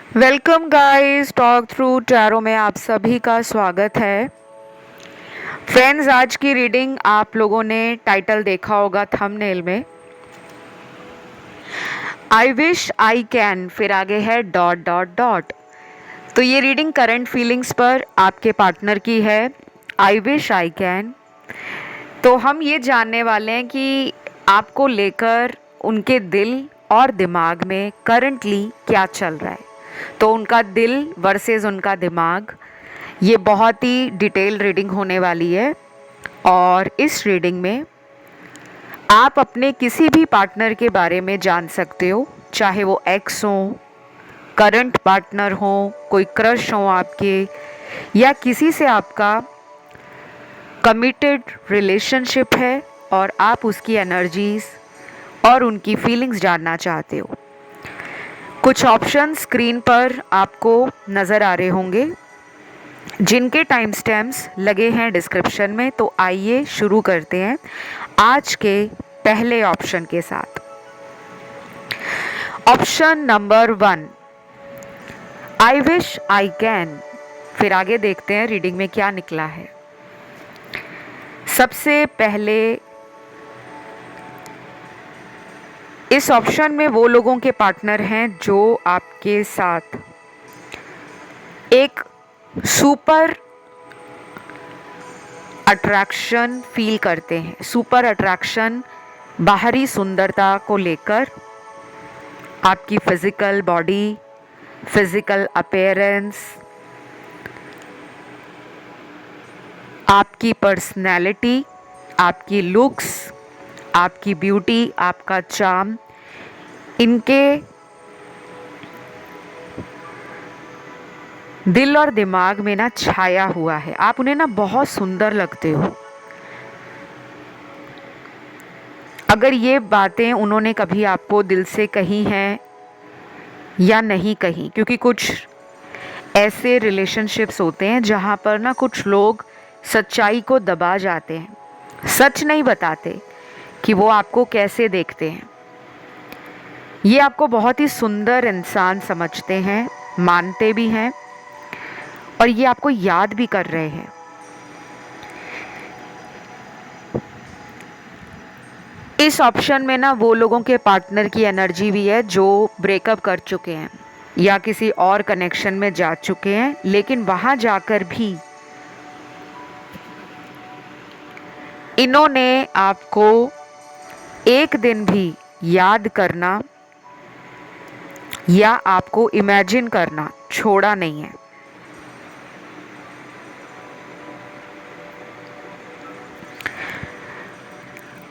Welcome guys, talk through tarot में आप सभी का स्वागत है। फ्रेंड्स, आज की रीडिंग आप लोगों ने टाइटल देखा होगा थंबनेल में। आई विश आई कैन, फिर आगे है डॉट डॉट डॉट। तो ये रीडिंग करंट फीलिंग्स पर आपके पार्टनर की है। आई विश आई कैन। तो हम ये जानने वाले हैं कि आपको लेकर उनके दिल और दिमाग में करंटली क्या चल रहा है। तो उनका दिल वर्सेस उनका दिमाग, ये बहुत ही डिटेल रीडिंग होने वाली है। और इस रीडिंग में आप अपने किसी भी पार्टनर के बारे में जान सकते हो, चाहे वो एक्स हो, करंट पार्टनर हो, कोई क्रश हो आपके, या किसी से आपका कमिटेड रिलेशनशिप है और आप उसकी एनर्जीज और उनकी फीलिंग्स जानना चाहते हो। कुछ ऑप्शन स्क्रीन पर आपको नज़र आ रहे होंगे जिनके टाइम स्टैम्प्स लगे हैं डिस्क्रिप्शन में। तो आइए शुरू करते हैं आज के पहले ऑप्शन के साथ। Option number 1, I wish I can. फिर आगे देखते हैं रीडिंग में क्या निकला है। सबसे पहले इस ऑप्शन में वो लोगों के पार्टनर हैं जो आपके साथ एक सुपर अट्रैक्शन फील करते हैं। सुपर अट्रैक्शन बाहरी सुंदरता को लेकर, आपकी फिजिकल बॉडी, फिजिकल अपीयरेंस, आपकी पर्सनैलिटी, आपकी लुक्स, आपकी ब्यूटी, आपका चार्म, इनके दिल और दिमाग में ना छाया हुआ है। आप उन्हें ना बहुत सुंदर लगते हो। अगर ये बातें उन्होंने कभी आपको दिल से कही हैं या नहीं कही, क्योंकि कुछ ऐसे रिलेशनशिप्स होते हैं जहाँ पर ना कुछ लोग सच्चाई को दबा जाते हैं, सच नहीं बताते कि वो आपको कैसे देखते हैं। ये आपको बहुत ही सुंदर इंसान समझते हैं, मानते भी हैं, और ये आपको याद भी कर रहे हैं। इस ऑप्शन में ना वो लोगों के पार्टनर की एनर्जी भी है जो ब्रेकअप कर चुके हैं या किसी और कनेक्शन में जा चुके हैं, लेकिन वहां जाकर भी इन्होंने आपको एक दिन भी याद करना या आपको इमेजिन करना छोड़ा नहीं है।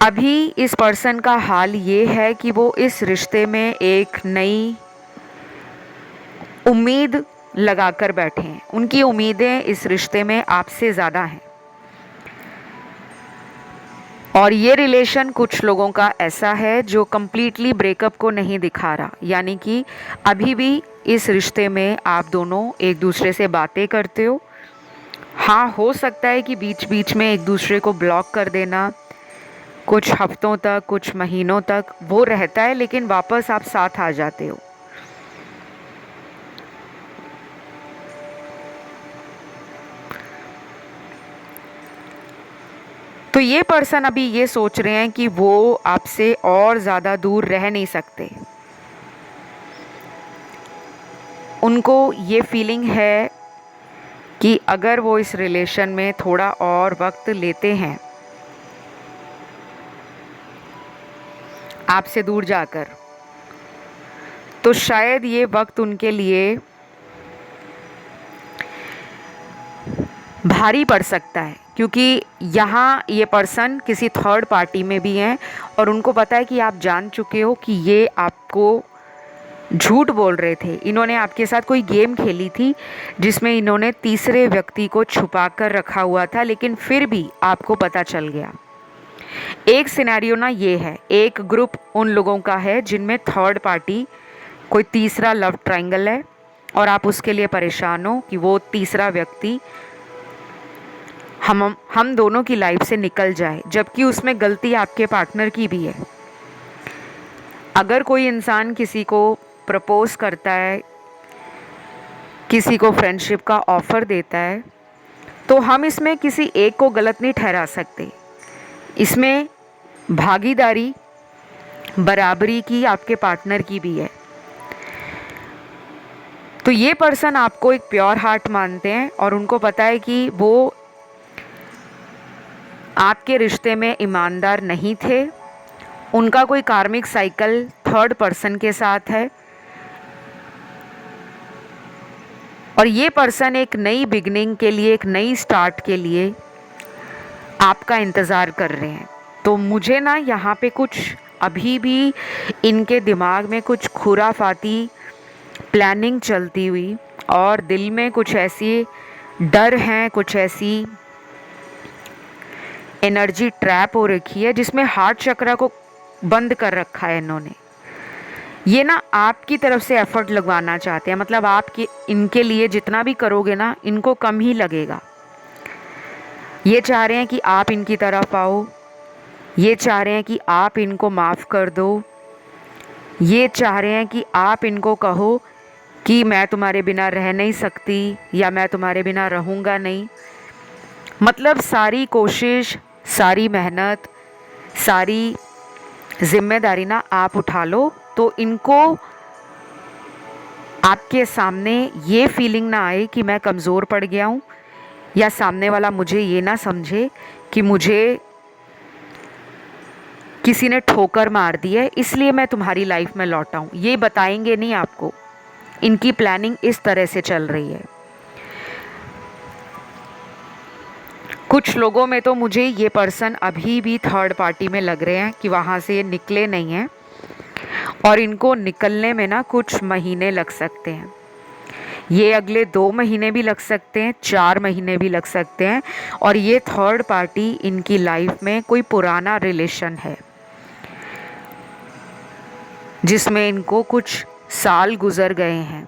अभी इस पर्सन का हाल ये है कि वो इस रिश्ते में एक नई उम्मीद लगाकर बैठे हैं। उनकी उम्मीदें इस रिश्ते में आपसे ज़्यादा हैं। और ये रिलेशन कुछ लोगों का ऐसा है जो कंप्लीटली ब्रेकअप को नहीं दिखा रहा, यानी कि अभी भी इस रिश्ते में आप दोनों एक दूसरे से बातें करते हो। हाँ, हो सकता है कि बीच बीच में एक दूसरे को ब्लॉक कर देना, कुछ हफ्तों तक, कुछ महीनों तक वो रहता है, लेकिन वापस आप साथ आ जाते हो। तो ये पर्सन अभी ये सोच रहे हैं कि वो आपसे और ज़्यादा दूर रह नहीं सकते। उनको ये फीलिंग है कि अगर वो इस रिलेशन में थोड़ा और वक्त लेते हैं आपसे दूर जाकर, तो शायद ये वक्त उनके लिए भारी पड़ सकता है, क्योंकि यहाँ ये पर्सन किसी थर्ड पार्टी में भी हैं और उनको पता है कि आप जान चुके हो कि ये आपको झूठ बोल रहे थे। इन्होंने आपके साथ कोई गेम खेली थी जिसमें इन्होंने तीसरे व्यक्ति को छुपा कर रखा हुआ था, लेकिन फिर भी आपको पता चल गया। एक सिनेरियो ना ये है, एक ग्रुप उन लोगों का है जिनमें थर्ड पार्टी, कोई तीसरा लव ट्रायंगल है और आप उसके लिए परेशान हो कि वो तीसरा व्यक्ति हम दोनों की लाइफ से निकल जाए, जबकि उसमें गलती आपके पार्टनर की भी है। अगर कोई इंसान किसी को प्रपोज करता है किसी को फ्रेंडशिप का ऑफ़र देता है, तो हम इसमें किसी एक को गलत नहीं ठहरा सकते। इसमें भागीदारी बराबरी की आपके पार्टनर की भी है। तो ये पर्सन आपको एक प्योर हार्ट मानते हैं और उनको पता है कि वो आपके रिश्ते में ईमानदार नहीं थे। उनका कोई कार्मिक साइकिल थर्ड पर्सन के साथ है और ये पर्सन एक नई बिगनिंग के लिए, एक नई स्टार्ट के लिए आपका इंतज़ार कर रहे हैं। तो मुझे ना यहाँ पे कुछ अभी भी इनके दिमाग में कुछ खुराफाती प्लानिंग चलती हुई और दिल में कुछ ऐसी डर हैं, कुछ ऐसी एनर्जी ट्रैप हो रखी है जिसमें हार्ट चक्रा को बंद कर रखा है इन्होंने। ये ना आपकी तरफ से एफर्ट लगवाना चाहते हैं, मतलब आप इनके लिए जितना भी करोगे ना इनको कम ही लगेगा। ये चाह रहे हैं कि आप इनकी तरफ आओ, ये चाह रहे हैं कि आप इनको माफ़ कर दो, ये चाह रहे हैं कि आप इनको कहो कि मैं तुम्हारे बिना रह नहीं सकती या मैं तुम्हारे बिना रहूँगा नहीं। मतलब सारी कोशिश, सारी मेहनत, सारी जिम्मेदारी ना आप उठा लो, तो इनको आपके सामने ये फीलिंग ना आए कि मैं कमज़ोर पड़ गया हूँ या सामने वाला मुझे ये ना समझे कि मुझे किसी ने ठोकर मार दी है इसलिए मैं तुम्हारी लाइफ में लौटा हूँ। ये बताएंगे नहीं आपको। इनकी प्लानिंग इस तरह से चल रही है। कुछ लोगों में तो मुझे ये पर्सन अभी भी थर्ड पार्टी में लग रहे हैं कि वहाँ से ये निकले नहीं हैं और इनको निकलने में ना कुछ महीने लग सकते हैं। ये अगले 2 महीने भी लग सकते हैं, 4 महीने भी लग सकते हैं। और ये थर्ड पार्टी इनकी लाइफ में कोई पुराना रिलेशन है जिसमें इनको कुछ साल गुजर गए हैं।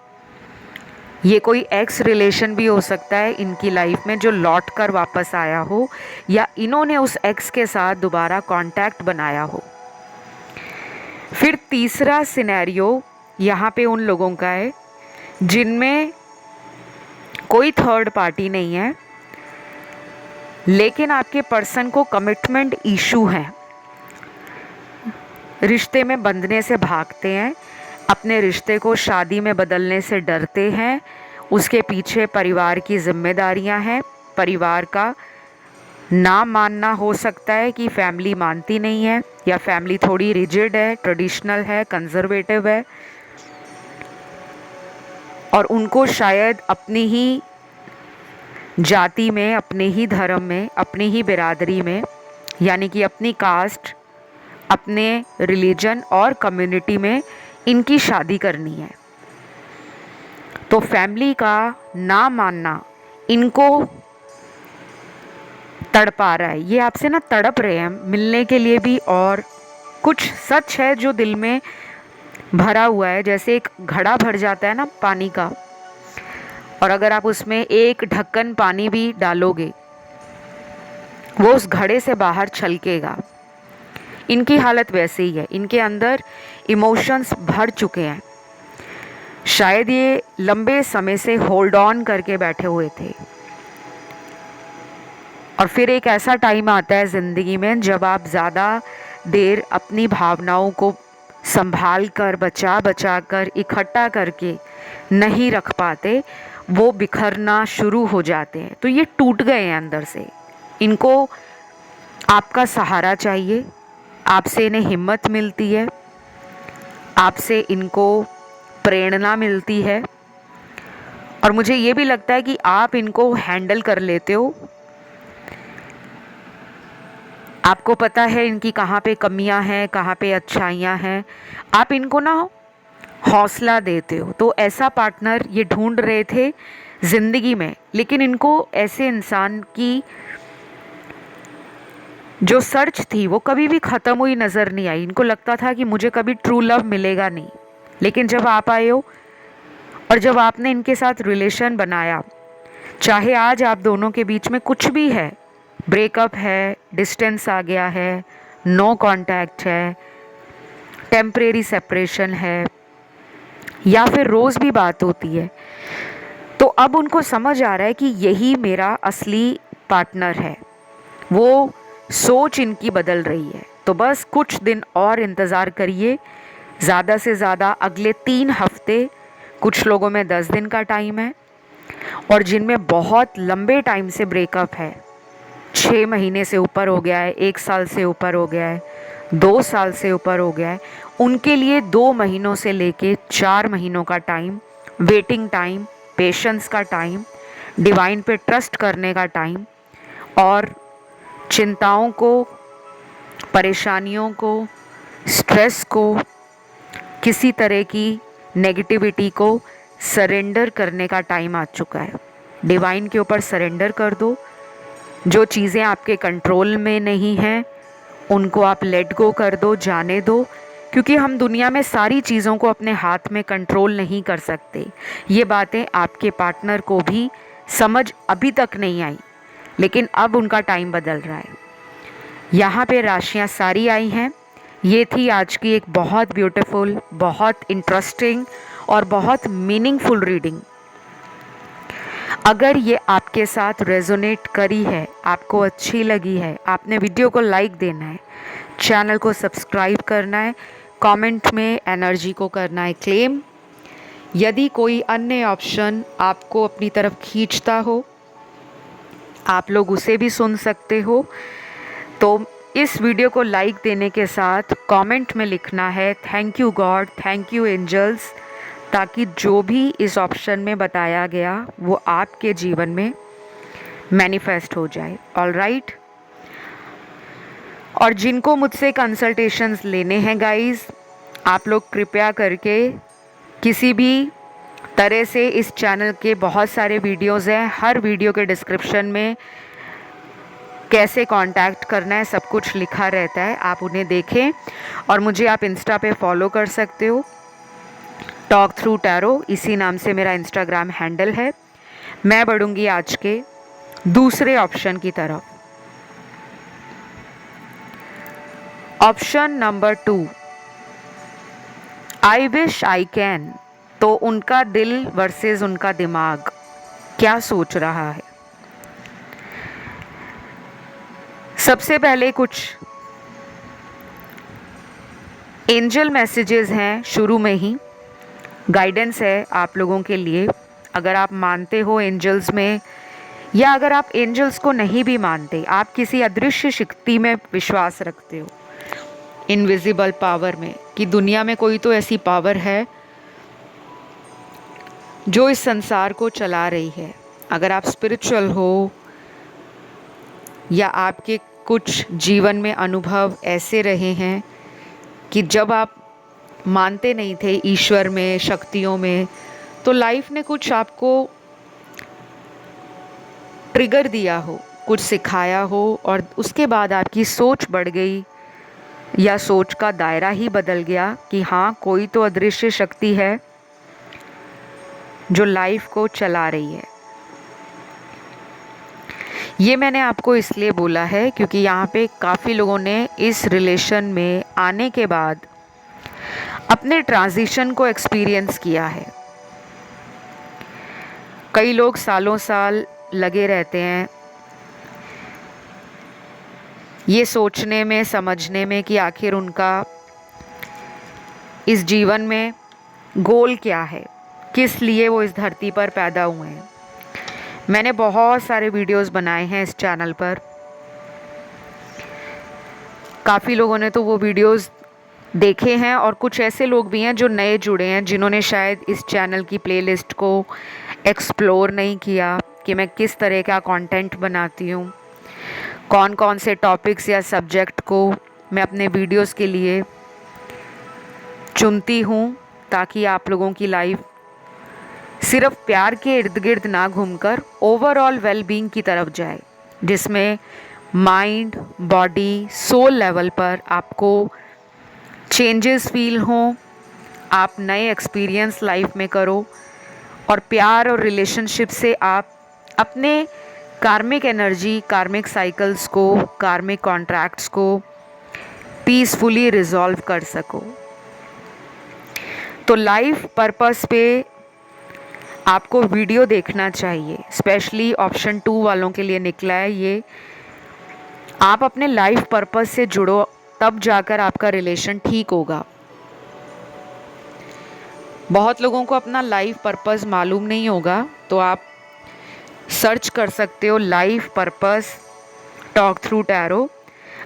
ये कोई एक्स रिलेशन भी हो सकता है इनकी लाइफ में जो लौट कर वापस आया हो या इन्होंने उस एक्स के साथ दोबारा कांटेक्ट बनाया हो। फिर तीसरा सिनेरियो यहाँ पे उन लोगों का है जिनमें कोई थर्ड पार्टी नहीं है लेकिन आपके पर्सन को कमिटमेंट इशू है, रिश्ते में बंधने से भागते हैं, अपने रिश्ते को शादी में बदलने से डरते हैं। उसके पीछे परिवार की जिम्मेदारियां हैं, परिवार का ना मानना हो सकता है कि फैमिली मानती नहीं है या फैमिली थोड़ी रिजिड है, ट्रेडिशनल है, कंजर्वेटिव है और उनको शायद अपनी ही जाति में, अपने ही धर्म में, अपनी ही बिरादरी में, यानी कि अपनी कास्ट, अपने रिलीजन और कम्युनिटी में इनकी शादी करनी है। तो फैमिली का ना मानना इनको तड़पा रहा है। ये आपसे ना तड़प रहे हैं मिलने के लिए भी और कुछ सच है जो दिल में भरा हुआ है। जैसे एक घड़ा भर जाता है ना पानी का और अगर आप उसमें एक ढक्कन पानी भी डालोगे वो उस घड़े से बाहर छलकेगा। इनकी हालत वैसे ही है, इनके अंदर इमोशंस भर चुके हैं। शायद ये लंबे समय से होल्ड ऑन करके बैठे हुए थे और फिर एक ऐसा टाइम आता है ज़िंदगी में जब आप ज़्यादा देर अपनी भावनाओं को संभाल कर, बचा बचा कर, इकट्ठा करके नहीं रख पाते, वो बिखरना शुरू हो जाते हैं। तो ये टूट गए हैं अंदर से। इनको आपका सहारा चाहिए, आपसे इन्हें हिम्मत मिलती है, आपसे इनको प्रेरणा मिलती है और मुझे ये भी लगता है कि आप इनको हैंडल कर लेते हो। आपको पता है इनकी कहाँ पे कमियां हैं, कहाँ पे अच्छाइयाँ हैं, आप इनको ना हौसला देते हो। तो ऐसा पार्टनर ये ढूंढ रहे थे ज़िंदगी में, लेकिन इनको ऐसे इंसान की जो सर्च थी वो कभी भी ख़त्म हुई नज़र नहीं आई। इनको लगता था कि मुझे कभी ट्रू लव मिलेगा नहीं, लेकिन जब आप आए हो और जब आपने इनके साथ रिलेशन बनाया, चाहे आज आप दोनों के बीच में कुछ भी है, ब्रेकअप है, डिस्टेंस आ गया है, नो कांटेक्ट है, टेम्परेरी सेपरेशन है या फिर रोज़ भी बात होती है, तो अब उनको समझ आ रहा है कि यही मेरा असली पार्टनर है। वो सोच इनकी बदल रही है। तो बस कुछ दिन और इंतज़ार करिए, ज़्यादा से ज़्यादा अगले 3 हफ्ते, कुछ लोगों में 10 दिन का टाइम है, और जिनमें बहुत लंबे टाइम से ब्रेकअप है, 6 महीने से ऊपर हो गया है, 1 साल से ऊपर हो गया है, 2 साल से ऊपर हो गया है, उनके लिए 2 महीनों से लेके 4 महीनों का टाइम, वेटिंग टाइम, पेशेंस का टाइम, डिवाइन पे ट्रस्ट करने का टाइम, और चिंताओं को, परेशानियों को, स्ट्रेस को, किसी तरह की नेगेटिविटी को सरेंडर करने का टाइम आ चुका है। डिवाइन के ऊपर सरेंडर कर दो। जो चीज़ें आपके कंट्रोल में नहीं हैं उनको आप लेट गो कर दो, जाने दो, क्योंकि हम दुनिया में सारी चीज़ों को अपने हाथ में कंट्रोल नहीं कर सकते। ये बातें आपके पार्टनर को भी समझ अभी तक नहीं आई, लेकिन अब उनका टाइम बदल रहा है। यहाँ पे राशियाँ सारी आई हैं। ये थी आज की एक बहुत ब्यूटीफुल, बहुत इंटरेस्टिंग और बहुत मीनिंगफुल रीडिंग। अगर ये आपके साथ रेजोनेट करी है, आपको अच्छी लगी है, आपने वीडियो को लाइक देना है, चैनल को सब्सक्राइब करना है, कमेंट में एनर्जी को करना है क्लेम। यदि कोई अन्य ऑप्शन आपको अपनी तरफ खींचता हो, आप लोग उसे भी सुन सकते हो। तो इस वीडियो को लाइक देने के साथ कमेंट में लिखना है thank you God, thank you angels, ताकि जो भी इस ऑप्शन में बताया गया वो आपके जीवन में मैनिफेस्ट हो जाए। ऑलराइट। और जिनको मुझसे कंसल्टेशंस लेने हैं गाइस, आप लोग कृपया करके किसी भी तरह से, इस चैनल के बहुत सारे वीडियोस हैं, हर वीडियो के डिस्क्रिप्शन में कैसे कांटेक्ट करना है सब कुछ लिखा रहता है, आप उन्हें देखें। और मुझे आप इंस्टा पे फॉलो कर सकते हो, टॉक थ्रू टैरो, इसी नाम से मेरा इंस्टाग्राम हैंडल है। मैं बढ़ूंगी आज के दूसरे ऑप्शन की तरफ। Option number 2, I wish I can. तो उनका दिल वर्सेस उनका दिमाग क्या सोच रहा है। सबसे पहले कुछ एंजल मैसेजेस हैं, शुरू में ही गाइडेंस है आप लोगों के लिए। अगर आप मानते हो एंजल्स में, या अगर आप एंजल्स को नहीं भी मानते, आप किसी अदृश्य शक्ति में विश्वास रखते हो, इनविजिबल पावर में, कि दुनिया में कोई तो ऐसी पावर है जो इस संसार को चला रही है। अगर आप स्पिरिचुअल हो, या आपके कुछ जीवन में अनुभव ऐसे रहे हैं कि जब आप मानते नहीं थे ईश्वर में, शक्तियों में, तो लाइफ ने कुछ आपको ट्रिगर दिया हो, कुछ सिखाया हो, और उसके बाद आपकी सोच बढ़ गई, या सोच का दायरा ही बदल गया कि हाँ, कोई तो अदृश्य शक्ति है जो लाइफ को चला रही है। ये मैंने आपको इसलिए बोला है क्योंकि यहाँ पे काफ़ी लोगों ने इस रिलेशन में आने के बाद अपने ट्रांजिशन को एक्सपीरियंस किया है। कई लोग सालों साल लगे रहते हैं ये सोचने में, समझने में कि आखिर उनका इस जीवन में गोल क्या है, किस लिए वो इस धरती पर पैदा हुए हैं। मैंने बहुत सारे वीडियोस बनाए हैं इस चैनल पर। काफ़ी लोगों ने तो वो वीडियोस देखे हैं, और कुछ ऐसे लोग भी हैं जो नए जुड़े हैं, जिन्होंने शायद इस चैनल की प्लेलिस्ट को एक्सप्लोर नहीं किया कि मैं किस तरह का कंटेंट बनाती हूँ, कौन कौन से टॉपिक्स या सब्जेक्ट को मैं अपने वीडियोस के लिए चुनती हूँ, ताकि आप लोगों की लाइफ सिर्फ प्यार के इर्द गिर्द ना घूमकर ओवरऑल वेलबींग की तरफ जाए, जिसमें माइंड, बॉडी, सोल लेवल पर आपको चेंजेस फील हों, आप नए एक्सपीरियंस लाइफ में करो, और प्यार और रिलेशनशिप से आप अपने कार्मिक एनर्जी, कार्मिक साइकिल्स को, कार्मिक कॉन्ट्रैक्ट्स को पीसफुली रिजॉल्व कर सको। तो लाइफ पर्पस पे आपको वीडियो देखना चाहिए, स्पेशली ऑप्शन 2 वालों के लिए निकला है ये। आप अपने लाइफ पर्पस से जुड़ो, तब जाकर आपका रिलेशन ठीक होगा। बहुत लोगों को अपना लाइफ पर्पस मालूम नहीं होगा, तो आप सर्च कर सकते हो life purpose talk through tarot.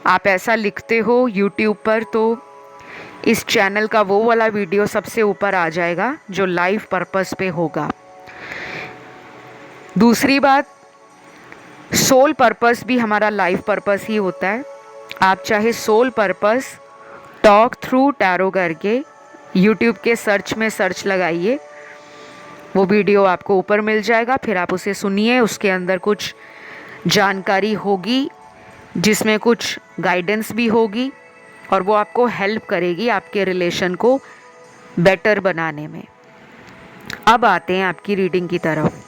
आप ऐसा लिखते हो यूट्यूब पर तो इस चैनल का वो वाला वीडियो सबसे ऊपर आ जाएगा जो लाइफ पर्पस पे होगा। दूसरी बात, सोल पर्पस भी हमारा लाइफ पर्पस ही होता है। आप चाहे soul purpose talk through tarot करके यूट्यूब के सर्च में सर्च लगाइए, वो वीडियो आपको ऊपर मिल जाएगा। फिर आप उसे सुनिए, उसके अंदर कुछ जानकारी होगी जिसमें कुछ गाइडेंस भी होगी और वो आपको हेल्प करेगी आपके रिलेशन को बेटर बनाने में। अब आते हैं आपकी रीडिंग की तरफ।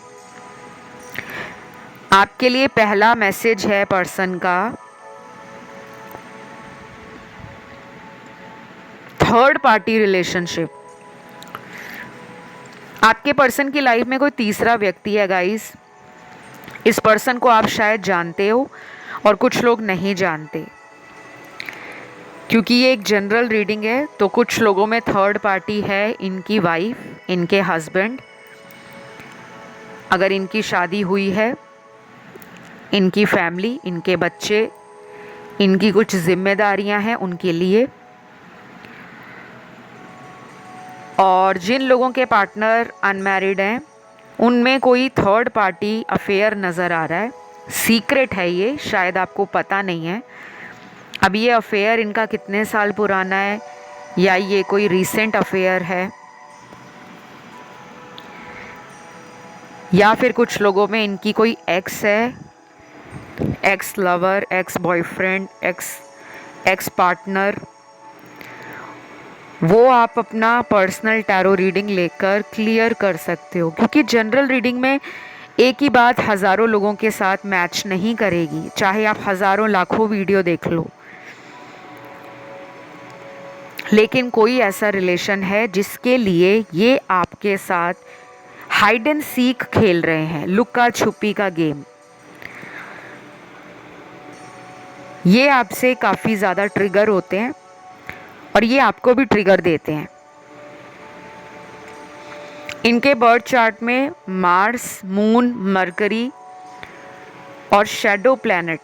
आपके लिए पहला मैसेज है पर्सन का, थर्ड पार्टी रिलेशनशिप। आपके पर्सन की लाइफ में कोई तीसरा व्यक्ति है गाइस। इस पर्सन को आप शायद जानते हो और कुछ लोग नहीं जानते, क्योंकि ये एक जनरल रीडिंग है। तो कुछ लोगों में थर्ड पार्टी है, इनकी वाइफ, इनके हस्बैंड, अगर इनकी शादी हुई है, इनकी फैमिली, इनके बच्चे, इनकी कुछ जिम्मेदारियां हैं उनके लिए। और जिन लोगों के पार्टनर अनमैरिड हैं उनमें कोई थर्ड पार्टी अफेयर नज़र आ रहा है। सीक्रेट है ये, शायद आपको पता नहीं है। अब ये अफेयर इनका कितने साल पुराना है या ये कोई रीसेंट अफेयर है, या फिर कुछ लोगों में इनकी कोई एक्स है, x lover, ex boyfriend, ex partner. वो आप अपना पर्सनल टैरो रीडिंग लेकर क्लियर कर सकते हो, क्योंकि जनरल रीडिंग में एक ही बात हज़ारों लोगों के साथ मैच नहीं करेगी, चाहे आप हज़ारों लाखों वीडियो देख लो। लेकिन कोई ऐसा रिलेशन है जिसके लिए ये आपके साथ हाइड एंड सीक खेल रहे हैं, लुक्का छुपी का गेम। ये आपसे काफ़ी ज़्यादा ट्रिगर होते हैं और ये आपको भी ट्रिगर देते हैं। इनके बर्थ चार्ट में मार्स, मून, मरकरी और shadow planet,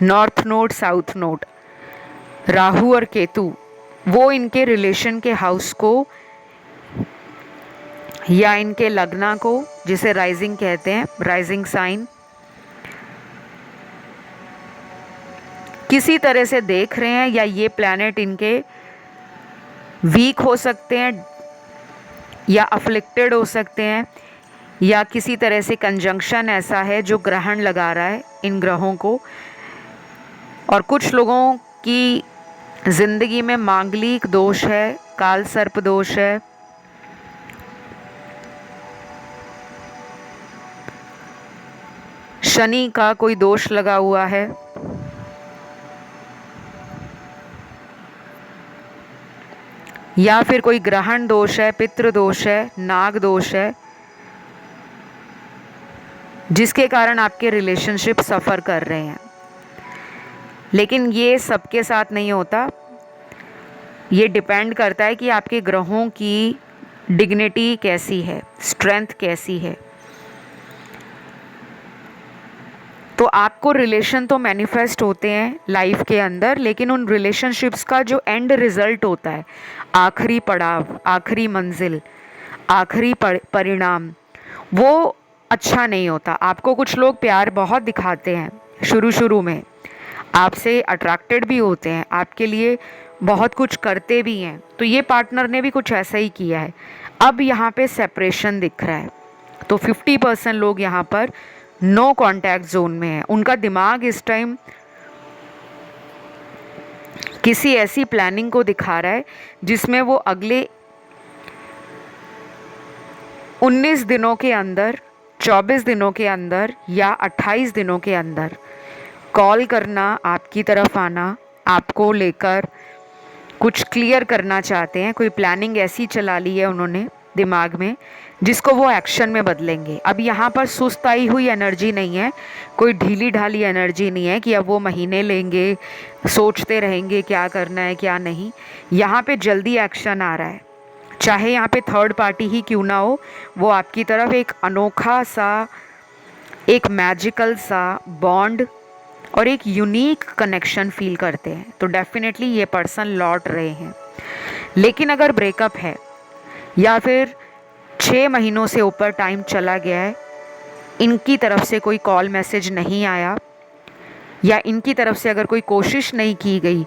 north node, south node, Rahu और केतु, वो इनके रिलेशन के हाउस को या इनके लग्ना को, जिसे राइजिंग कहते हैं, राइजिंग साइन, किसी तरह से देख रहे हैं। या ये प्लैनेट इनके वीक हो सकते हैं या अफ्लिक्टेड हो सकते हैं, या किसी तरह से कंजंक्शन ऐसा है जो ग्रहण लगा रहा है इन ग्रहों को। और कुछ लोगों की जिंदगी में मांगलिक दोष है, काल सर्प दोष है, शनि का कोई दोष लगा हुआ है, या फिर कोई ग्रहण दोष है, पितृ दोष है, नाग दोष है, जिसके कारण आपके रिलेशनशिप सफ़र कर रहे हैं। लेकिन ये सबके साथ नहीं होता, ये डिपेंड करता है कि आपके ग्रहों की डिग्निटी कैसी है, स्ट्रेंथ कैसी है। तो आपको रिलेशन तो मैनिफेस्ट होते हैं लाइफ के अंदर, लेकिन उन रिलेशनशिप्स का जो एंड रिजल्ट होता है, आखिरी पड़ाव, आखिरी मंजिल, आखिरी परिणाम, वो अच्छा नहीं होता। आपको कुछ लोग प्यार बहुत दिखाते हैं शुरू में, आपसे अट्रैक्टेड भी होते हैं, आपके लिए बहुत कुछ करते भी हैं। तो ये पार्टनर ने भी कुछ ऐसा ही किया है। अब यहाँ पे सेपरेशन दिख रहा है, तो 50% लोग यहाँ पर नो कांटेक्ट जोन में है। उनका दिमाग इस टाइम किसी ऐसी प्लानिंग को दिखा रहा है जिसमें वो अगले 19 दिनों के अंदर, 24 दिनों के अंदर या 28 दिनों के अंदर कॉल करना, आपकी तरफ आना, आपको लेकर कुछ क्लियर करना चाहते हैं। कोई प्लानिंग ऐसी चला ली है उन्होंने दिमाग में जिसको वो एक्शन में बदलेंगे। अब यहाँ पर सुस्त आई हुई एनर्जी नहीं है, कोई ढीली ढाली एनर्जी नहीं है कि अब वो महीने लेंगे, सोचते रहेंगे क्या करना है क्या नहीं। यहाँ पे जल्दी एक्शन आ रहा है, चाहे यहाँ पे थर्ड पार्टी ही क्यों ना हो, वो आपकी तरफ एक अनोखा सा, एक मैजिकल सा बॉन्ड और एक यूनिक कनेक्शन फील करते हैं। तो डेफिनेटली ये पर्सन लौट रहे हैं। लेकिन अगर ब्रेकअप है या फिर 6 महीनों से ऊपर टाइम चला गया है, इनकी तरफ से कोई कॉल मैसेज नहीं आया या इनकी तरफ से अगर कोई कोशिश नहीं की गई,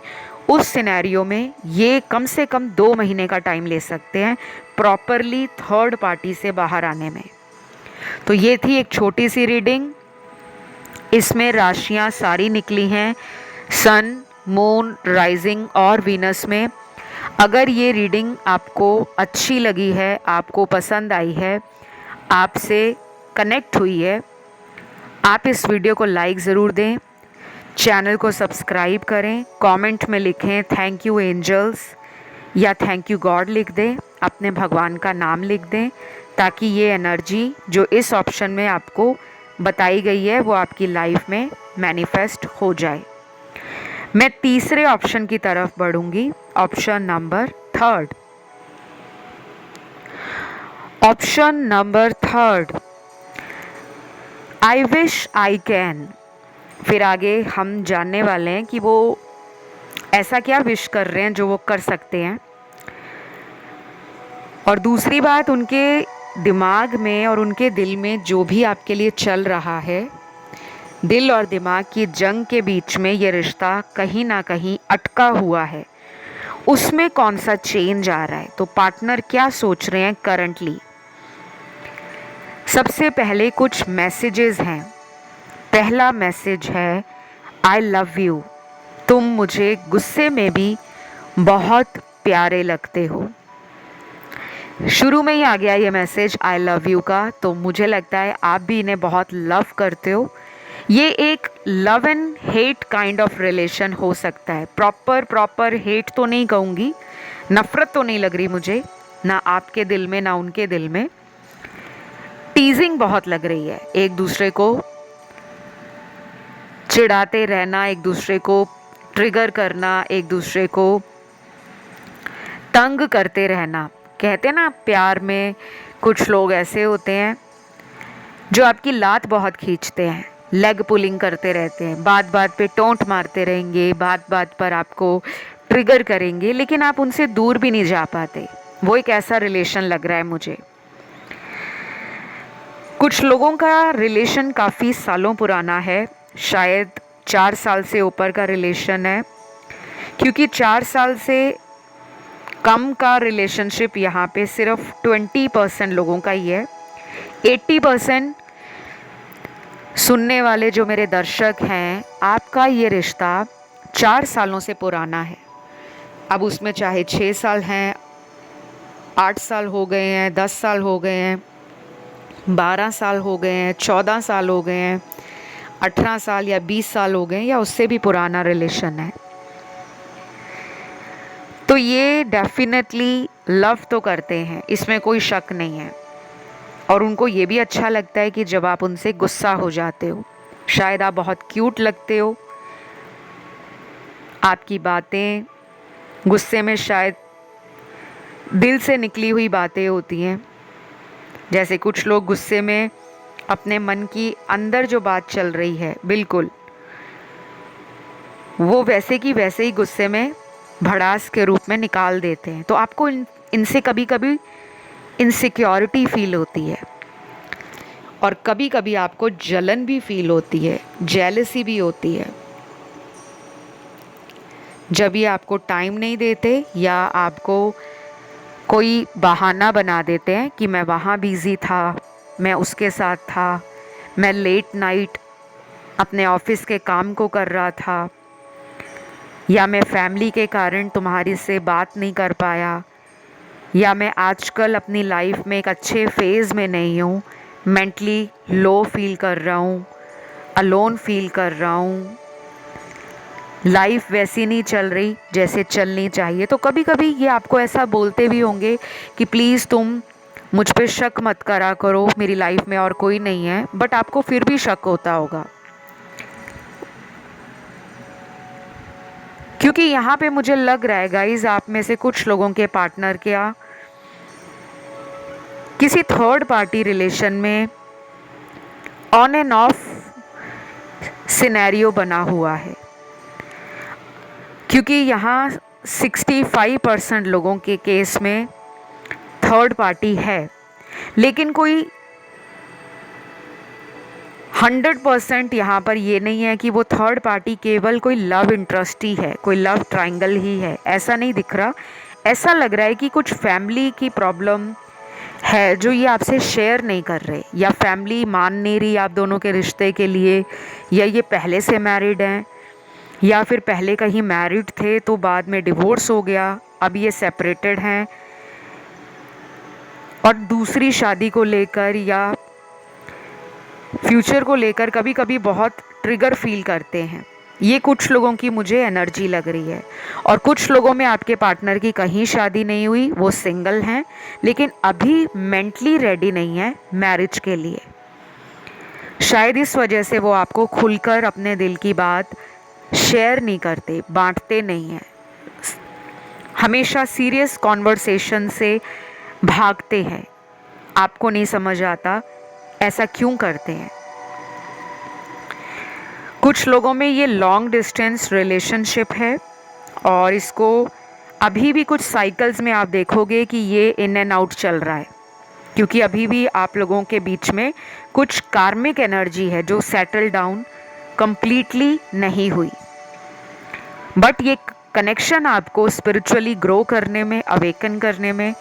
उस सिनेरियो में ये कम से कम 2 महीने का टाइम ले सकते हैं प्रॉपरली थर्ड पार्टी से बाहर आने में। तो ये थी एक छोटी सी रीडिंग। इसमें राशियां सारी निकली हैं सन, मून, राइजिंग और वीनस में। अगर ये रीडिंग आपको अच्छी लगी है, आपको पसंद आई है, आपसे कनेक्ट हुई है, आप इस वीडियो को लाइक ज़रूर दें, चैनल को सब्सक्राइब करें, कमेंट में लिखें थैंक यू एंजल्स या थैंक यू गॉड लिख दें, अपने भगवान का नाम लिख दें, ताकि ये एनर्जी जो इस ऑप्शन में आपको बताई गई है वो आपकी लाइफ में मैनिफेस्ट हो जाए। मैं तीसरे ऑप्शन की तरफ बढ़ूंगी, option number 3। Option number 3, I wish I can. फिर आगे हम जानने वाले हैं कि वो ऐसा क्या विश कर रहे हैं जो वो कर सकते हैं। और दूसरी बात, उनके दिमाग में और उनके दिल में जो भी आपके लिए चल रहा है, दिल और दिमाग की जंग के बीच में ये रिश्ता कहीं ना कहीं अटका हुआ है, उसमें कौन सा चेंज आ रहा है। तो पार्टनर क्या सोच रहे हैं करंटली। सबसे पहले कुछ मैसेजेस हैं। पहला मैसेज है आई लव यू, तुम मुझे गुस्से में भी बहुत प्यारे लगते हो। शुरू में ही आ गया ये मैसेज आई लव यू का, तो मुझे लगता है आप भी इन्हें बहुत लव करते हो। ये एक love and hate kind of relation हो सकता है। प्रॉपर हेट तो नहीं कहूँगी, नफ़रत तो नहीं लग रही मुझे, ना आपके दिल में ना उनके दिल में। टीजिंग बहुत लग रही है, एक दूसरे को चिढ़ाते रहना, एक दूसरे को ट्रिगर करना, एक दूसरे को तंग करते रहना। कहते हैं ना प्यार में कुछ लोग ऐसे होते हैं जो आपकी लात बहुत खींचते हैं, लेग पुलिंग करते रहते हैं, बात बात पे टोंट मारते रहेंगे, बात बात पर आपको ट्रिगर करेंगे, लेकिन आप उनसे दूर भी नहीं जा पाते। वो एक ऐसा रिलेशन लग रहा है मुझे। कुछ लोगों का रिलेशन काफ़ी सालों पुराना है, शायद 4 साल से ऊपर का रिलेशन है, क्योंकि 4 साल से कम का रिलेशनशिप यहाँ पे सिर्फ 20% लोगों का ही है। 80% सुनने वाले जो मेरे दर्शक हैं, आपका ये रिश्ता 4 सालों से पुराना है। अब उसमें चाहे 6 साल हैं, 8 साल हो गए हैं, 10 साल हो गए हैं, 12 साल हो गए हैं, 14 साल हो गए हैं, 18 साल या 20 साल हो गए हैं, या उससे भी पुराना रिलेशन है। तो ये डेफिनेटली लव तो करते हैं, इसमें कोई शक नहीं है। और उनको ये भी अच्छा लगता है कि जब आप उनसे गुस्सा हो जाते हो, शायद आप बहुत क्यूट लगते हो, आपकी बातें गुस्से में शायद दिल से निकली हुई बातें होती हैं। जैसे कुछ लोग गुस्से में अपने मन की अंदर जो बात चल रही है, बिल्कुल वो वैसे की वैसे ही गुस्से में भड़ास के रूप में निकाल देते हैं। तो आपको इनसे कभी कभी इनसिक्योरिटी फील होती है, और कभी कभी आपको जलन भी फील होती है, जेलसी भी होती है, जब ये आपको टाइम नहीं देते या आपको कोई बहाना बना देते हैं कि मैं वहाँ बिज़ी था, मैं उसके साथ था, मैं लेट नाइट अपने ऑफिस के काम को कर रहा था, या मैं फैमिली के कारण तुम्हारी से बात नहीं कर पाया, या मैं आजकल अपनी लाइफ में एक अच्छे फेज़ में नहीं हूँ, मेंटली लो फील कर रहा हूँ, अलोन फील कर रहा हूँ, लाइफ वैसी नहीं चल रही जैसे चलनी चाहिए। तो कभी कभी ये आपको ऐसा बोलते भी होंगे कि प्लीज़ तुम मुझ पे शक मत करा करो, मेरी लाइफ में और कोई नहीं है, बट आपको फिर भी शक होता होगा, क्योंकि यहाँ पे मुझे लग रहा है गाइज आप में से कुछ लोगों के पार्टनर क्या किसी थर्ड पार्टी रिलेशन में ऑन एंड ऑफ सिनेरियो बना हुआ है, क्योंकि यहाँ 65% लोगों के केस में थर्ड पार्टी है, लेकिन कोई 100% यहाँ पर ये नहीं है कि वो थर्ड पार्टी केवल कोई लव इंटरेस्ट ही है, कोई लव ट्रायंगल ही है, ऐसा नहीं दिख रहा। ऐसा लग रहा है कि कुछ फैमिली की प्रॉब्लम है जो ये आपसे शेयर नहीं कर रहे, या फैमिली मान नहीं रही आप दोनों के रिश्ते के लिए, या ये पहले से मैरिड हैं, या फिर पहले कहीं मैरिड थे तो बाद में डिवोर्स हो गया, अब ये सेपरेटेड हैं और दूसरी शादी को लेकर या फ्यूचर को लेकर कभी कभी बहुत ट्रिगर फील करते हैं। ये कुछ लोगों की मुझे एनर्जी लग रही है। और कुछ लोगों में आपके पार्टनर की कहीं शादी नहीं हुई, वो सिंगल हैं, लेकिन अभी मेंटली रेडी नहीं है मैरिज के लिए। शायद इस वजह से वो आपको खुलकर अपने दिल की बात शेयर नहीं करते, बांटते नहीं हैं, हमेशा सीरियस कॉन्वर्सेशन से भागते हैं। आपको नहीं समझ आता ऐसा क्यों करते हैं। कुछ लोगों में ये लॉन्ग डिस्टेंस रिलेशनशिप है और इसको अभी भी कुछ साइकिल्स में आप देखोगे कि ये इन एंड आउट चल रहा है, क्योंकि अभी भी आप लोगों के बीच में कुछ कार्मिक एनर्जी है जो सेटल डाउन कंप्लीटली नहीं हुई। बट ये कनेक्शन आपको स्पिरिचुअली ग्रो करने में, अवेकन करने में,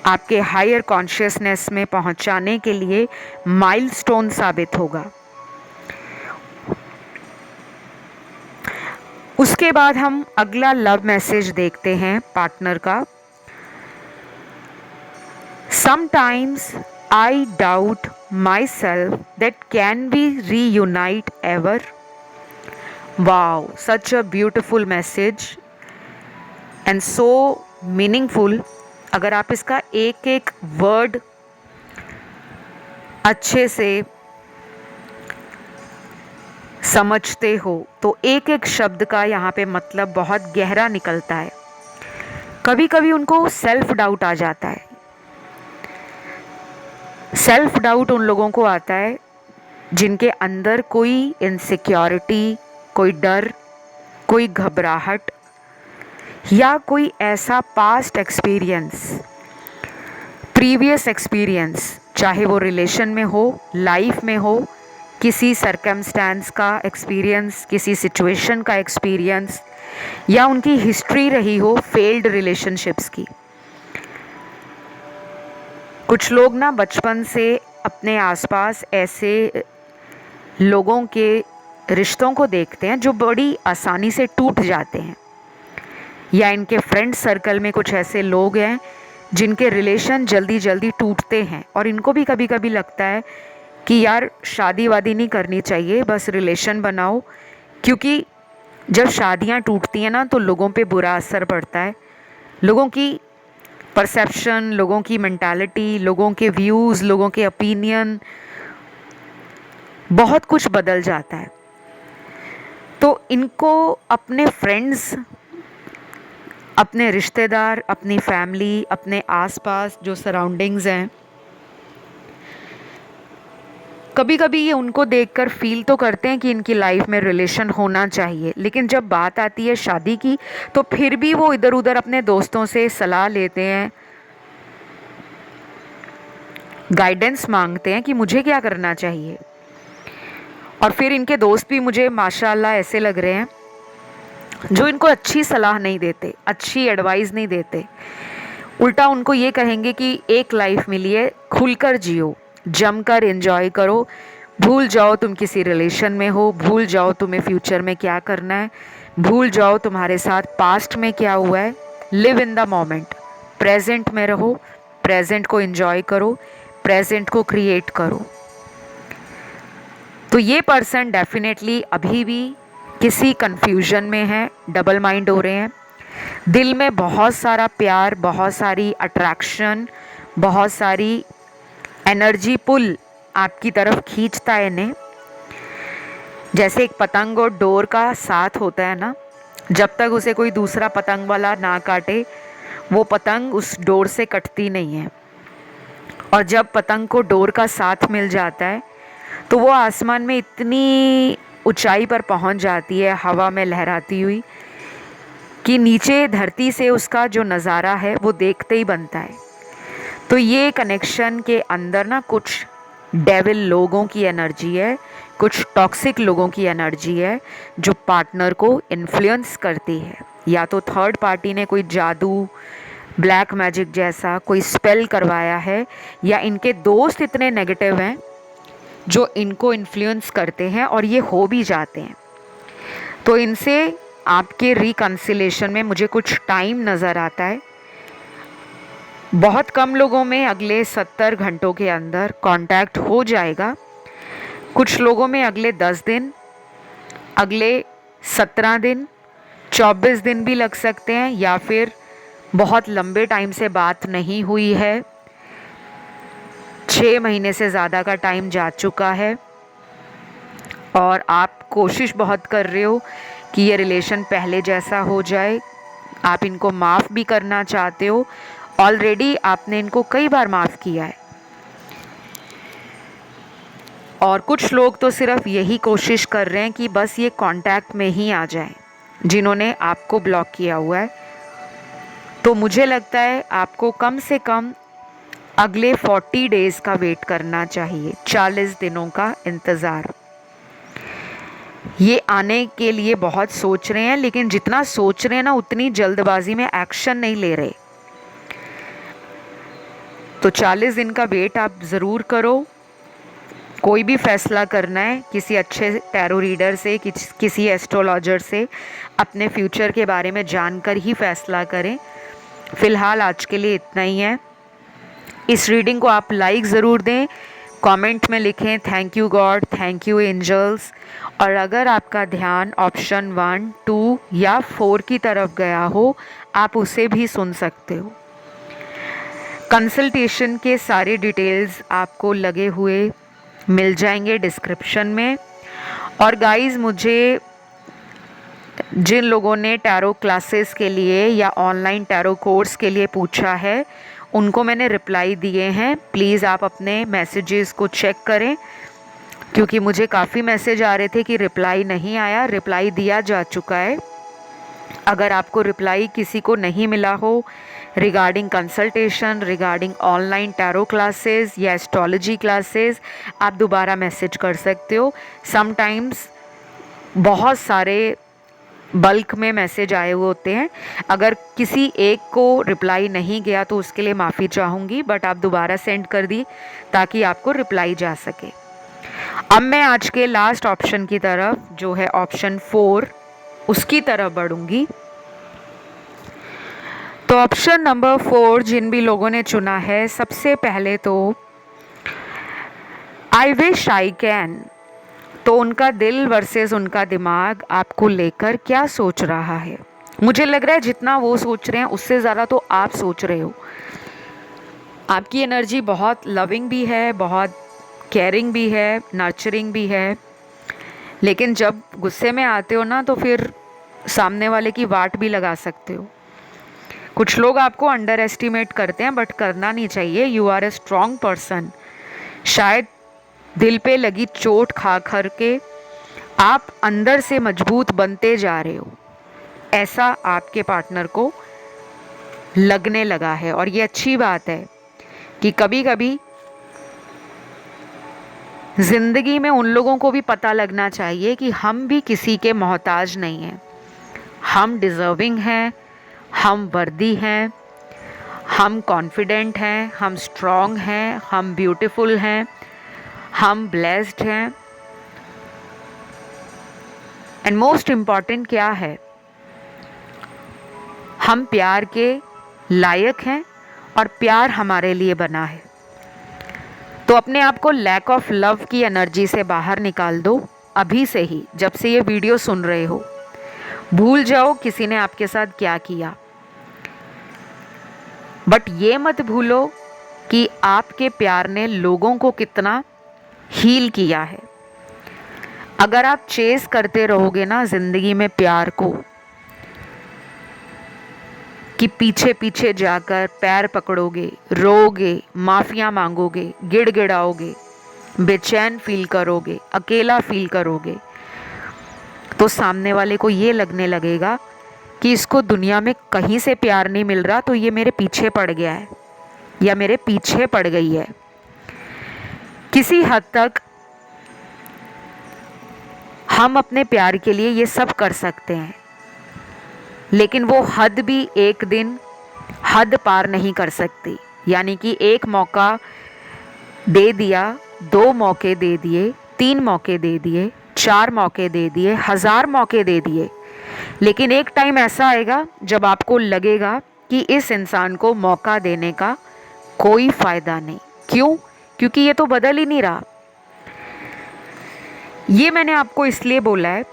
आपके हायर कॉन्शियसनेस में पहुंचाने के लिए माइलस्टोन साबित होगा। उसके बाद हम अगला लव मैसेज देखते हैं पार्टनर का। Sometimes I doubt myself that can we reunite ever. Wow, such a beautiful message and so meaningful. अगर आप इसका एक एक वर्ड अच्छे से समझते हो तो एक एक शब्द का यहाँ पे मतलब बहुत गहरा निकलता है। कभी कभी उनको सेल्फ डाउट आ जाता है। सेल्फ डाउट उन लोगों को आता है जिनके अंदर कोई इनसिक्योरिटी, कोई डर, कोई घबराहट या कोई ऐसा पास्ट एक्सपीरियंस, प्रीवियस एक्सपीरियंस, चाहे वो रिलेशन में हो, लाइफ में हो, किसी सरकमस्टेंस का एक्सपीरियंस, किसी सिचुएशन का एक्सपीरियंस, या उनकी हिस्ट्री रही हो फेल्ड रिलेशनशिप्स की। कुछ लोग ना बचपन से अपने आसपास ऐसे लोगों के रिश्तों को देखते हैं जो बड़ी आसानी से टूट जाते हैं, या इनके फ्रेंड सर्कल में कुछ ऐसे लोग हैं जिनके रिलेशन जल्दी जल्दी टूटते हैं, और इनको भी कभी कभी लगता है कि यार शादी वादी नहीं करनी चाहिए, बस रिलेशन बनाओ, क्योंकि जब शादियां टूटती हैं ना तो लोगों पे बुरा असर पड़ता है। लोगों की परसेप्शन, लोगों की मेंटालिटी, लोगों के व्यूज़, लोगों के ओपिनियन, बहुत कुछ बदल जाता है। तो इनको अपने फ्रेंड्स, अपने रिश्तेदार, अपनी फैमिली, अपने आसपास जो सराउंडिंग्स हैं, कभी कभी ये उनको देखकर फील तो करते हैं कि इनकी लाइफ में रिलेशन होना चाहिए, लेकिन जब बात आती है शादी की तो फिर भी वो इधर उधर अपने दोस्तों से सलाह लेते हैं, गाइडेंस मांगते हैं कि मुझे क्या करना चाहिए। और फिर इनके दोस्त भी मुझे माशाल्लाह ऐसे लग रहे हैं जो इनको अच्छी सलाह नहीं देते, अच्छी एडवाइस नहीं देते, उल्टा उनको ये कहेंगे कि एक लाइफ मिली है, खुलकर जियो, जमकर एंजॉय करो, भूल जाओ तुम किसी रिलेशन में हो, भूल जाओ तुम्हें फ्यूचर में क्या करना है, भूल जाओ तुम्हारे साथ पास्ट में क्या हुआ है। Live in the moment, present में रहो, प्रेजेंट को एंजॉय करो, प्रेजेंट को क्रिएट करो। तो ये पर्सन डेफिनेटली अभी भी किसी कंफ्यूजन में है, डबल माइंड हो रहे हैं। दिल में बहुत सारा प्यार, बहुत सारी अट्रैक्शन, बहुत सारी एनर्जी पुल आपकी तरफ खींचता है इन्हें। जैसे एक पतंग और डोर का साथ होता है ना, जब तक उसे कोई दूसरा पतंग वाला ना काटे वो पतंग उस डोर से कटती नहीं है। और जब पतंग को डोर का साथ मिल जाता है तो वो आसमान में इतनी ऊंचाई पर पहुंच जाती है हवा में लहराती हुई कि नीचे धरती से उसका जो नज़ारा है वो देखते ही बनता है। तो ये कनेक्शन के अंदर ना कुछ डेविल लोगों की एनर्जी है, कुछ टॉक्सिक लोगों की एनर्जी है जो पार्टनर को इन्फ्लुएंस करती है। या तो थर्ड पार्टी ने कोई जादू, ब्लैक मैजिक जैसा कोई स्पेल करवाया है, या इनके दोस्त इतने नेगेटिव हैं जो इनको इन्फ्लुएंस करते हैं और ये हो भी जाते हैं। तो इनसे आपके रिकन्सिलेशन में मुझे कुछ टाइम नज़र आता है। बहुत कम लोगों में अगले 70 घंटों के अंदर कांटेक्ट हो जाएगा, कुछ लोगों में अगले 10 दिन, अगले 17 दिन, 24 दिन भी लग सकते हैं, या फिर बहुत लंबे टाइम से बात नहीं हुई है, 6 महीने से ज़्यादा का टाइम जा चुका है और आप कोशिश बहुत कर रहे हो कि ये रिलेशन पहले जैसा हो जाए, आप इनको माफ़ भी करना चाहते हो, ऑलरेडी आपने इनको कई बार माफ़ किया है। और कुछ लोग तो सिर्फ यही कोशिश कर रहे हैं कि बस ये कांटेक्ट में ही आ जाए, जिन्होंने आपको ब्लॉक किया हुआ है। तो मुझे लगता है आपको कम से कम अगले 40 डेज़ का वेट करना चाहिए, 40 दिनों का इंतज़ार। ये आने के लिए बहुत सोच रहे हैं, लेकिन जितना सोच रहे हैं ना उतनी जल्दबाजी में एक्शन नहीं ले रहे। तो 40 दिन का वेट आप ज़रूर करो। कोई भी फैसला करना है किसी अच्छे टैरो रीडर से, किसी एस्ट्रोलॉजर से अपने फ्यूचर के बारे में जानकर ही फैसला करें। फ़िलहाल आज के लिए इतना ही है। इस रीडिंग को आप लाइक ज़रूर दें, कमेंट में लिखें thank you God, thank you angels. और अगर आपका ध्यान ऑप्शन 1, 2 या 4 की तरफ गया हो, आप उसे भी सुन सकते हो। कंसल्टेशन के सारे डिटेल्स आपको लगे हुए मिल जाएंगे डिस्क्रिप्शन में। और गाइस, मुझे जिन लोगों ने टैरो क्लासेस के लिए या ऑनलाइन टैरो कोर्स के लिए पूछा है उनको मैंने रिप्लाई दिए हैं। प्लीज़ आप अपने मैसेजेस को चेक करें, क्योंकि मुझे काफ़ी मैसेज आ रहे थे कि रिप्लाई नहीं आया। रिप्लाई दिया जा चुका है। अगर आपको रिप्लाई किसी को नहीं मिला हो regarding consultation, regarding online tarot classes या एस्ट्रोलॉजी क्लासेस, आप दोबारा मैसेज कर सकते हो। समटाइम्स बहुत सारे बल्क में मैसेज आए हुए होते हैं। अगर किसी एक को रिप्लाई नहीं गया तो उसके लिए माफ़ी चाहूँगी, बट आप दोबारा सेंड कर दी ताकि आपको रिप्लाई जा सके। अब मैं आज के लास्ट ऑप्शन की तरफ, जो है ऑप्शन 4, उसकी तरफ बढ़ूँगी। तो ऑप्शन नंबर 4 जिन भी लोगों ने चुना है, सबसे पहले तो आई विश आई कैन। तो उनका दिल वर्सेस उनका दिमाग आपको लेकर क्या सोच रहा है? मुझे लग रहा है जितना वो सोच रहे हैं उससे ज़्यादा तो आप सोच रहे हो। आपकी एनर्जी बहुत लविंग भी है, बहुत केयरिंग भी है, नर्चरिंग भी है, लेकिन जब गुस्से में आते हो ना तो फिर सामने वाले की वाट भी लगा सकते हो। कुछ लोग आपको अंडर एस्टिमेट करते हैं, बट करना नहीं चाहिए। You are a strong person. शायद दिल पे लगी चोट खा कर के आप अंदर से मजबूत बनते जा रहे हो, ऐसा आपके पार्टनर को लगने लगा है। और ये अच्छी बात है कि कभी कभी ज़िंदगी में उन लोगों को भी पता लगना चाहिए कि हम भी किसी के मोहताज नहीं हैं। हम डिज़र्विंग हैं, हम वर्दी हैं, हम कॉन्फिडेंट हैं, हम स्ट्रॉन्ग हैं, हम ब्यूटीफुल हैं, हम ब्लेस्ड हैं। एंड मोस्ट इम्पॉर्टेंट क्या है, हम प्यार के लायक हैं और प्यार हमारे लिए बना है। तो अपने आप को लैक ऑफ लव की एनर्जी से बाहर निकाल दो अभी से ही, जब से ये वीडियो सुन रहे हो। भूल जाओ किसी ने आपके साथ क्या किया, बट ये मत भूलो कि आपके प्यार ने लोगों को कितना हील किया है। अगर आप चेस करते रहोगे ना ज़िंदगी में प्यार को, कि पीछे पीछे जाकर पैर पकड़ोगे, रोओगे, माफ़ियाँ मांगोगे, गिड़गिड़ाओगे, बेचैन फील करोगे, अकेला फील करोगे, तो सामने वाले को ये लगने लगेगा कि इसको दुनिया में कहीं से प्यार नहीं मिल रहा, तो ये मेरे पीछे पड़ गया है या मेरे पीछे पड़ गई है। किसी हद तक हम अपने प्यार के लिए ये सब कर सकते हैं, लेकिन वो हद भी एक दिन हद पार नहीं कर सकती। यानी कि एक मौका दे दिया, 2 मौके दे दिए, 3 मौके दे दिए, 4 मौके दे दिए, 1000 मौके दे दिए, लेकिन एक टाइम ऐसा आएगा जब आपको लगेगा कि इस इंसान को मौका देने का कोई फ़ायदा नहीं। क्यों? क्योंकि ये तो बदल ही नहीं रहा। ये मैंने आपको इसलिए बोला है,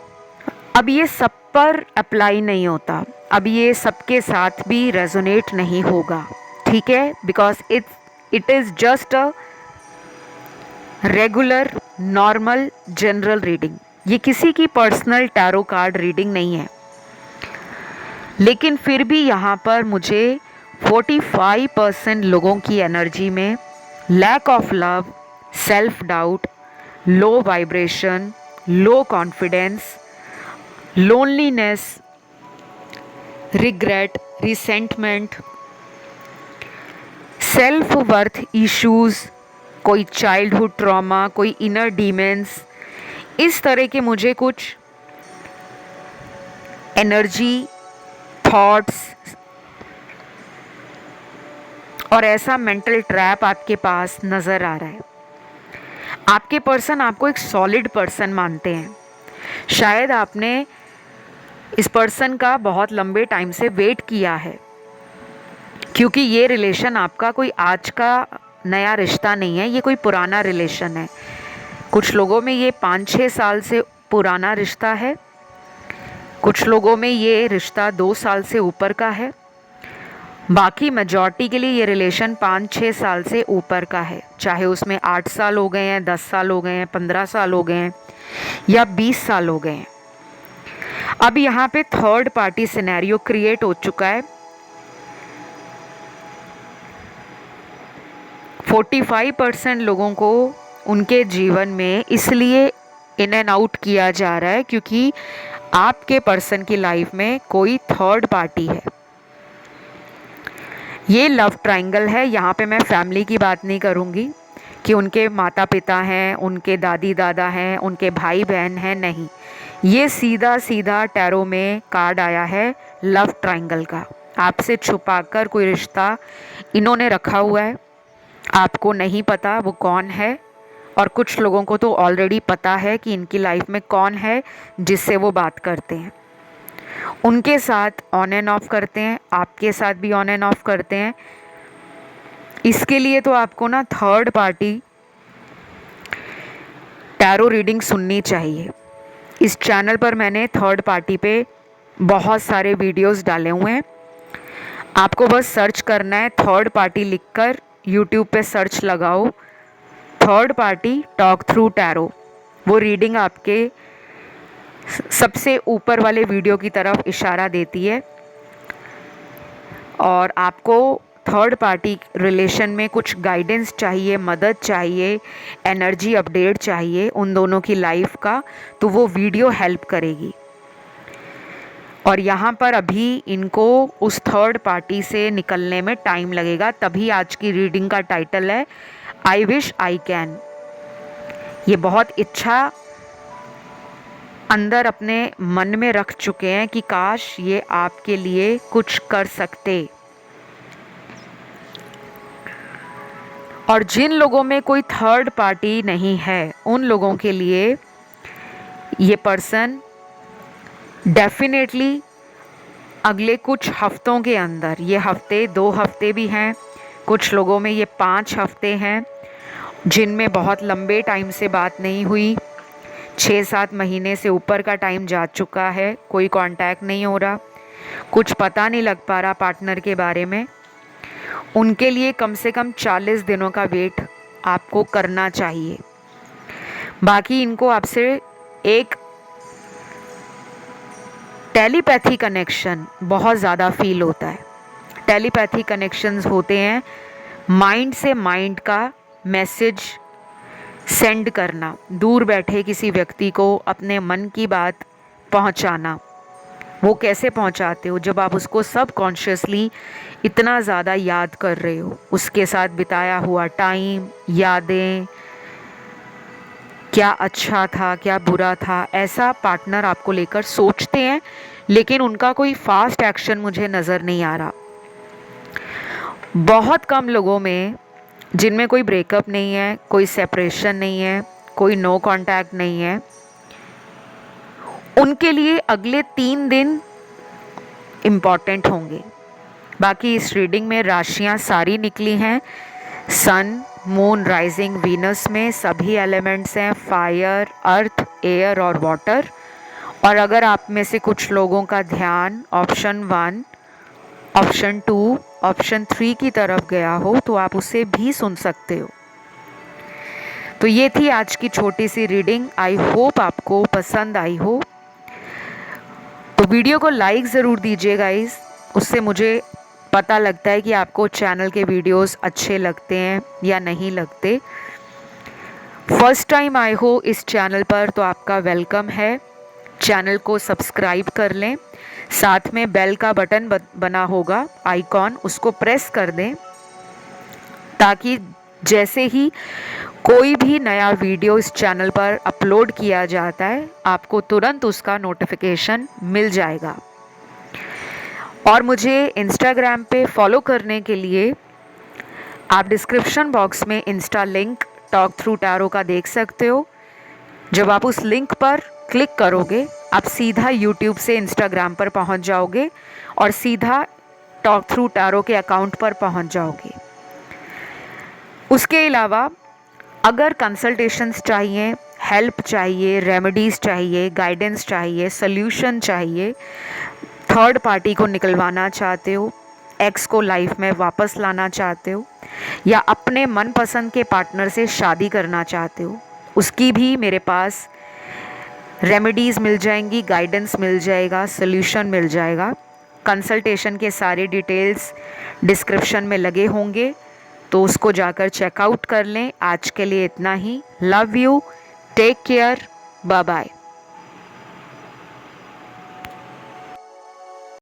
अब ये सब पर अप्लाई नहीं होता, अब ये सबके साथ भी रेजोनेट नहीं होगा, ठीक है? Because it is just a regular normal general reading. ये किसी की पर्सनल टैरो कार्ड रीडिंग नहीं है। लेकिन फिर भी यहाँ पर मुझे 45% लोगों की एनर्जी में lack of love, self doubt, low vibration, low confidence, loneliness, regret, resentment, self worth issues, कोई चाइल्डहुड ट्रॉमा, कोई इनर डीमेंस, इस तरह के मुझे कुछ एनर्जी, थॉट्स और ऐसा मेंटल ट्रैप आपके पास नज़र आ रहा है। आपके पर्सन आपको एक सॉलिड पर्सन मानते हैं। शायद आपने इस पर्सन का बहुत लंबे टाइम से वेट किया है, क्योंकि ये रिलेशन आपका कोई आज का नया रिश्ता नहीं है, ये कोई पुराना रिलेशन है। कुछ लोगों में ये 5-6 साल से पुराना रिश्ता है, कुछ लोगों में ये रिश्ता 2 साल से ऊपर का है, बाकी मेजॉरिटी के लिए ये रिलेशन 5-6 साल से ऊपर का है। चाहे उसमें 8 साल हो गए हैं, 10 साल हो गए हैं, 15 साल हो गए हैं या 20 साल हो गए हैं। अब यहाँ पे थर्ड पार्टी सिनेरियो क्रिएट हो चुका है। 45% लोगों को उनके जीवन में इसलिए इन एंड आउट किया जा रहा है क्योंकि आपके पर्सन की लाइफ में कोई थर्ड पार्टी है। ये लव ट्रायंगल है। यहाँ पे मैं फैमिली की बात नहीं करूँगी कि उनके माता पिता हैं, उनके दादी दादा हैं, उनके भाई बहन हैं, नहीं। ये सीधा सीधा टैरो में कार्ड आया है लव ट्रायंगल का। आपसे छुपाकर कोई रिश्ता इन्होंने रखा हुआ है, आपको नहीं पता वो कौन है, और कुछ लोगों को तो ऑलरेडी पता है कि इनकी लाइफ में कौन है जिससे वो बात करते हैं। उनके साथ ऑन एंड ऑफ करते हैं, आपके साथ भी ऑन एंड ऑफ करते हैं। इसके लिए तो आपको ना थर्ड पार्टी टैरो रीडिंग सुननी चाहिए। इस चैनल पर मैंने थर्ड पार्टी पे बहुत सारे वीडियोस डाले हुए हैं। आपको बस सर्च करना है, थर्ड पार्टी लिखकर यूट्यूब पे सर्च लगाओ, third party talk through tarot. वो रीडिंग आपके सबसे ऊपर वाले वीडियो की तरफ इशारा देती है। और आपको थर्ड पार्टी रिलेशन में कुछ गाइडेंस चाहिए, मदद चाहिए, एनर्जी अपडेट चाहिए उन दोनों की लाइफ का, तो वो वीडियो हेल्प करेगी। और यहाँ पर अभी इनको उस थर्ड पार्टी से निकलने में टाइम लगेगा, तभी आज की रीडिंग का टाइटल है आई विश आई कैन। ये बहुत इच्छा अंदर अपने मन में रख चुके हैं कि काश ये आपके लिए कुछ कर सकते। और जिन लोगों में कोई थर्ड पार्टी नहीं है, उन लोगों के लिए ये पर्सन डेफिनेटली अगले कुछ हफ्तों के अंदर, ये हफ्ते 2 हफ्ते भी हैं, कुछ लोगों में ये 5 हफ्ते हैं, जिनमें बहुत लंबे टाइम से बात नहीं हुई, 6-7 महीने से ऊपर का टाइम जा चुका है, कोई कांटेक्ट नहीं हो रहा, कुछ पता नहीं लग पा रहा पार्टनर के बारे में। उनके लिए कम से कम 40 दिनों का वेट आपको करना चाहिए। बाकी इनको आपसे एक टेलीपैथी कनेक्शन बहुत ज़्यादा फील होता है। टेलीपैथी कनेक्शंस होते हैं माइंड से माइंड का मैसेज सेंड करना, दूर बैठे किसी व्यक्ति को अपने मन की बात पहुंचाना। वो कैसे पहुंचाते हो? जब आप उसको सबकॉन्शियसली इतना ज़्यादा याद कर रहे हो, उसके साथ बिताया हुआ टाइम, यादें, क्या अच्छा था क्या बुरा था, ऐसा पार्टनर आपको लेकर सोचते हैं, लेकिन उनका कोई फास्ट एक्शन मुझे नज़र नहीं आ रहा। बहुत कम लोगों में, जिनमें कोई ब्रेकअप नहीं है, कोई सेपरेशन नहीं है, कोई नो कांटेक्ट नहीं है, उनके लिए अगले 3 दिन इम्पॉर्टेंट होंगे। बाकी इस रीडिंग में राशियां सारी निकली हैं। सन, मून, राइजिंग, वीनस में सभी एलिमेंट्स हैं, फायर, अर्थ, एयर और वाटर। और अगर आप में से कुछ लोगों का ध्यान ऑप्शन 1, ऑप्शन 2, ऑप्शन 3 की तरफ गया हो तो आप उसे भी सुन सकते हो। तो ये थी आज की छोटी सी रीडिंग। आई होप आपको पसंद आई हो। तो वीडियो को लाइक ज़रूर दीजिए गाइस, उससे मुझे पता लगता है कि आपको चैनल के वीडियोस अच्छे लगते हैं या नहीं लगते। फर्स्ट टाइम आए हो इस चैनल पर तो आपका वेलकम है। चैनल को सब्सक्राइब कर लें, साथ में बेल का बटन बना होगा आइकॉन, उसको प्रेस कर दें ताकि जैसे ही कोई भी नया वीडियो इस चैनल पर अपलोड किया जाता है आपको तुरंत उसका नोटिफिकेशन मिल जाएगा। और मुझे इंस्टाग्राम पे फॉलो करने के लिए आप डिस्क्रिप्शन बॉक्स में Insta link talk through tarot का देख सकते हो। जब आप उस लिंक पर क्लिक करोगे आप सीधा यूट्यूब से इंस्टाग्राम पर पहुंच जाओगे और सीधा टॉक थ्रू टैरो के अकाउंट पर पहुंच जाओगे। उसके अलावा अगर कंसल्टेशंस चाहिए, हेल्प चाहिए, रेमेडीज़ चाहिए, गाइडेंस चाहिए, सल्यूशन चाहिए, थर्ड पार्टी को निकलवाना चाहते हो, एक्स को लाइफ में वापस लाना चाहते हो, या अपने मनपसंद के पार्टनर से शादी करना चाहते हो, उसकी भी मेरे पास रेमेडीज़ मिल जाएंगी, गाइडेंस मिल जाएगा, सल्यूशन मिल जाएगा। कंसल्टेशन के सारे डिटेल्स डिस्क्रिप्शन में लगे होंगे, तो उसको जाकर चेकआउट कर लें। आज के लिए इतना ही। Love you, take care, bye bye.